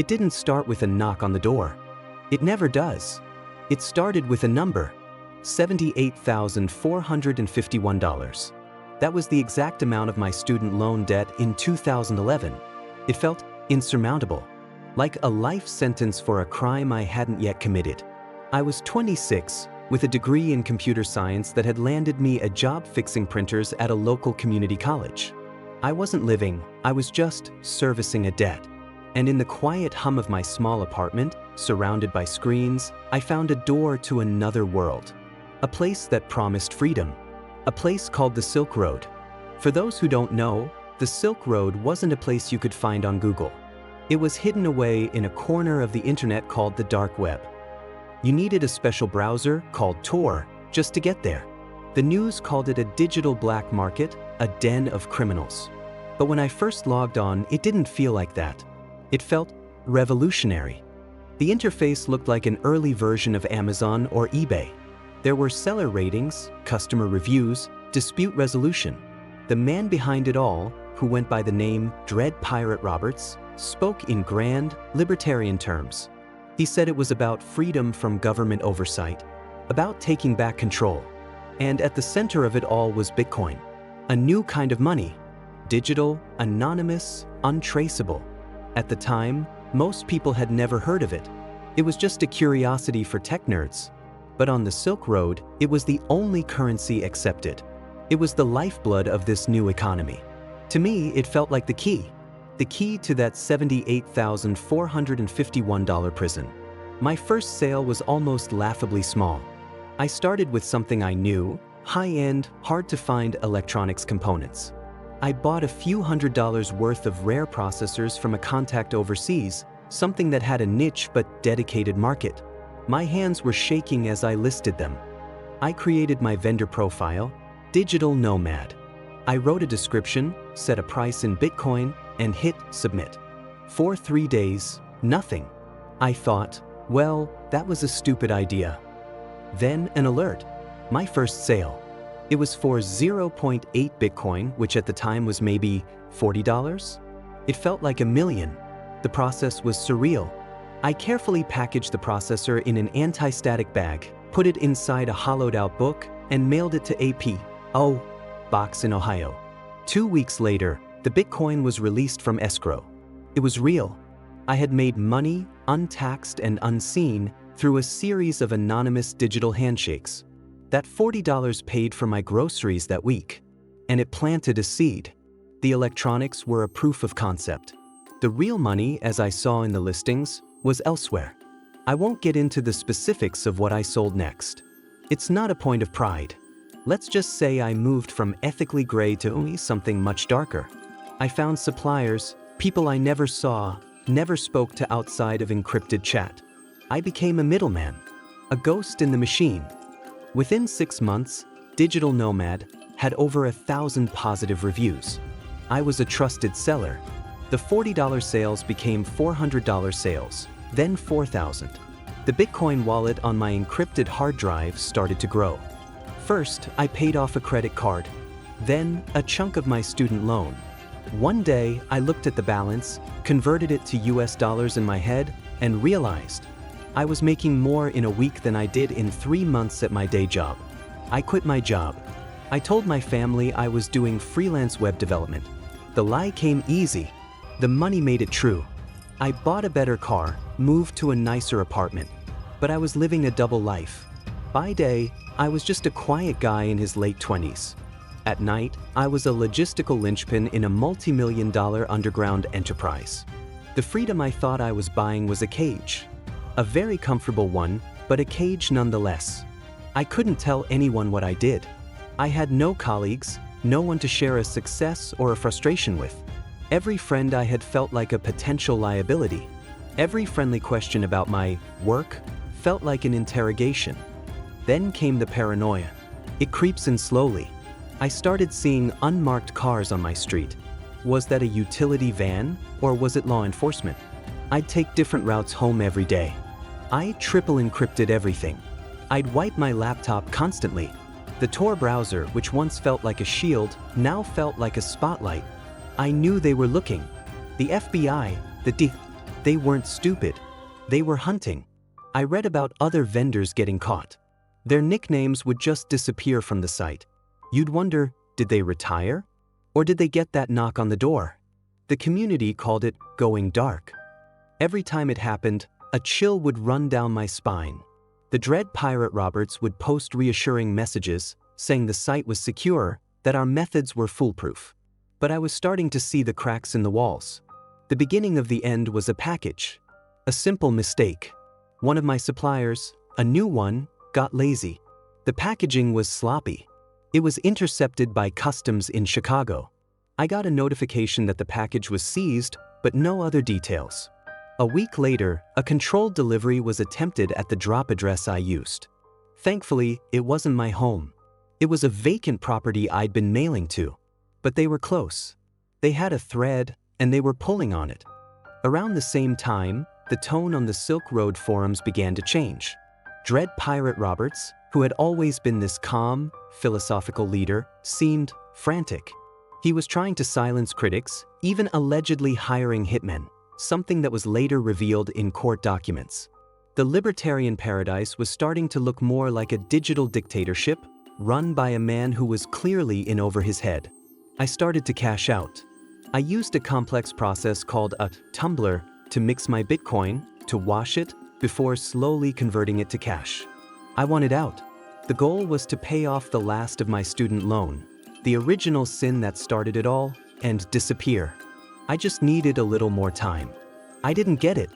It didn't start with a knock on the door. It never does. It started with a number, $78,451. That was the exact amount of my student loan debt in 2011. It felt insurmountable, like a life sentence for a crime I hadn't yet committed. I was 26, with a degree in computer science that had landed me a job fixing printers at a local community college. I wasn't living, I was just servicing a debt. And in the quiet hum of my small apartment, surrounded by screens, I found a door to another world. A place that promised freedom. A place called the Silk Road. For those who don't know, the Silk Road wasn't a place you could find on Google. It was hidden away in a corner of the internet called the dark web. You needed a special browser called Tor just to get there. The news called it a digital black market, a den of criminals. But when I first logged on, it didn't feel like that. It felt revolutionary. The interface looked like an early version of Amazon or eBay. There were seller ratings, customer reviews, dispute resolution. The man behind it all, who went by the name Dread Pirate Roberts, spoke in grand, libertarian terms. He said it was about freedom from government oversight, about taking back control. And at the center of it all was Bitcoin, a new kind of money, digital, anonymous, untraceable. At the time, most people had never heard of it. It was just a curiosity for tech nerds. But on the Silk Road, it was the only currency accepted. It was the lifeblood of this new economy. To me, it felt like the key to that $78,451 prison. My first sale was almost laughably small. I started with something I knew, high-end, hard-to-find electronics components. I bought a few $100s worth of rare processors from a contact overseas, something that had a niche but dedicated market. My hands were shaking as I listed them. I created my vendor profile, DigitalNomad. I wrote a description, set a price in Bitcoin, and hit submit. For 3 days, nothing. I thought, well, that was a stupid idea. Then an alert. My first sale. It was for 0.8 Bitcoin, which at the time was maybe $40. It felt like a million. The process was surreal. I carefully packaged the processor in an anti-static bag, put it inside a hollowed-out book, and mailed it to A.P.O. box in Ohio. 2 weeks later, the Bitcoin was released from escrow. It was real. I had made money, untaxed and unseen, through a series of anonymous digital handshakes. That $40 paid for my groceries that week. And it planted a seed. The electronics were a proof of concept. The real money, as I saw in the listings, was elsewhere. I won't get into the specifics of what I sold next. It's not a point of pride. Let's just say I moved from ethically gray to something much darker. I found suppliers, people I never saw, never spoke to outside of encrypted chat. I became a middleman, a ghost in the machine. Within 6 months, DigitalNomad had over 1,000 positive reviews. I was a trusted seller. The $40 sales became $400 sales, then $4,000. The Bitcoin wallet on my encrypted hard drive started to grow. First, I paid off a credit card, then a chunk of my student loan. One day, I looked at the balance, converted it to US dollars in my head, and realized I was making more in a week than I did in 3 months at my day job. I quit my job. I told my family I was doing freelance web development. The lie came easy. The money made it true. I bought a better car, moved to a nicer apartment, but I was living a double life. By day, I was just a quiet guy in his late 20s. At night, I was a logistical linchpin in a multi-million-dollar underground enterprise. The freedom I thought I was buying was a cage. A very comfortable one, but a cage nonetheless. I couldn't tell anyone what I did. I had no colleagues, no one to share a success or a frustration with. Every friend I had felt like a potential liability. Every friendly question about my work felt like an interrogation. Then came the paranoia. It creeps in slowly. I started seeing unmarked cars on my street. Was that a utility van, or was it law enforcement? I'd take different routes home every day. I triple encrypted everything. I'd wipe my laptop constantly. The Tor browser, which once felt like a shield, now felt like a spotlight. I knew they were looking. The FBI, the They weren't stupid. They were hunting. I read about other vendors getting caught. Their nicknames would just disappear from the site. You'd wonder, did they retire? Or did they get that knock on the door? The community called it going dark. Every time it happened, a chill would run down my spine. The dread pirate Roberts would post reassuring messages, saying the site was secure, that our methods were foolproof. But I was starting to see the cracks in the walls. The beginning of the end was a package. A simple mistake. One of my suppliers, a new one, got lazy. The packaging was sloppy. It was intercepted by customs in Chicago. I got a notification that the package was seized, but no other details. A week later, a controlled delivery was attempted at the drop address I used. Thankfully, it wasn't my home. It was a vacant property I'd been mailing to. But they were close. They had a thread, and they were pulling on it. Around the same time, the tone on the Silk Road forums began to change. Dread Pirate Roberts, who had always been this calm, philosophical leader, seemed frantic. He was trying to silence critics, even allegedly hiring hitmen, something that was later revealed in court documents. The libertarian paradise was starting to look more like a digital dictatorship, run by a man who was clearly in over his head. I started to cash out. I used a complex process called a tumbler to mix my Bitcoin, to wash it, before slowly converting it to cash. I wanted out. The goal was to pay off the last of my student loan, the original sin that started it all, and disappear. I just needed a little more time. I didn't get it.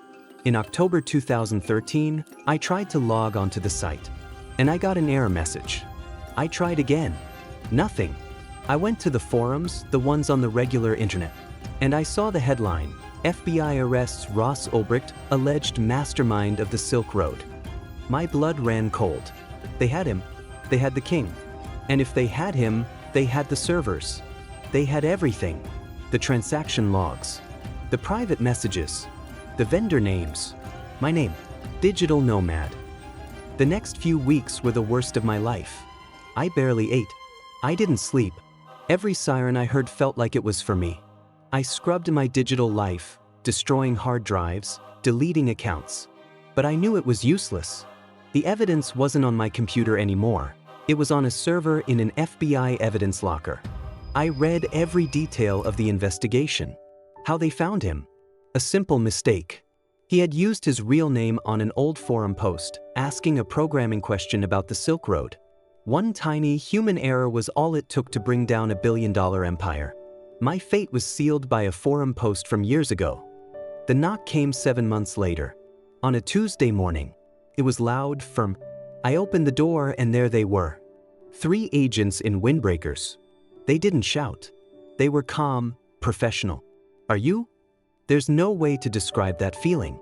In October 2013, I tried to log onto the site, and I got an error message. I tried again. Nothing. I went to the forums, the ones on the regular internet, and I saw the headline, FBI arrests Ross Ulbricht, alleged mastermind of the Silk Road. My blood ran cold. They had him. They had the king. And if they had him, they had the servers. They had everything. The transaction logs. The private messages. The vendor names. My name. DigitalNomad. The next few weeks were the worst of my life. I barely ate. I didn't sleep. Every siren I heard felt like it was for me. I scrubbed my digital life, destroying hard drives, deleting accounts. But I knew it was useless. The evidence wasn't on my computer anymore. It was on a server in an FBI evidence locker. I read every detail of the investigation. How they found him. A simple mistake. He had used his real name on an old forum post, asking a programming question about the Silk Road. One tiny human error was all it took to bring down a billion-dollar empire. My fate was sealed by a forum post from years ago. The knock came 7 months later. On a Tuesday morning. It was loud, firm. I opened the door and there they were. 3 agents in windbreakers. They didn't shout. They were calm, professional. Are you? There's no way to describe that feeling.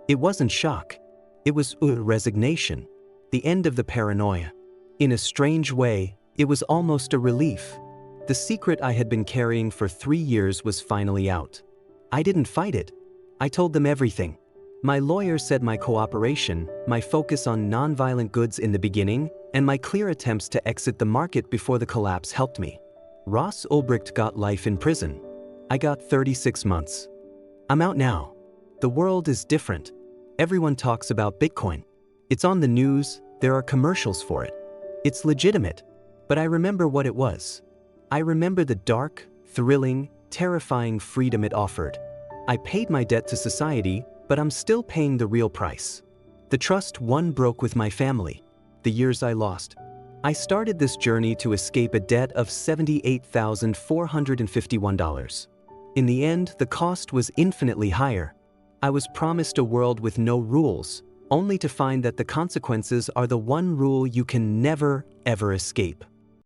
It wasn't shock. It was resignation. The end of the paranoia. In a strange way, it was almost a relief. The secret I had been carrying for 3 years was finally out. I didn't fight it. I told them everything. My lawyer said my cooperation, my focus on nonviolent goods in the beginning, and my clear attempts to exit the market before the collapse helped me. Ross Ulbricht got life in prison. I got 36 months. I'm out now. The world is different. Everyone talks about Bitcoin. It's on the news, there are commercials for it. It's legitimate. But I remember what it was. I remember the dark, thrilling, terrifying freedom it offered. I paid my debt to society, but I'm still paying the real price. The trust one broke with my family. The years I lost. I started this journey to escape a debt of $78,451. In the end, the cost was infinitely higher. I was promised a world with no rules, only to find that the consequences are the one rule you can never, ever escape.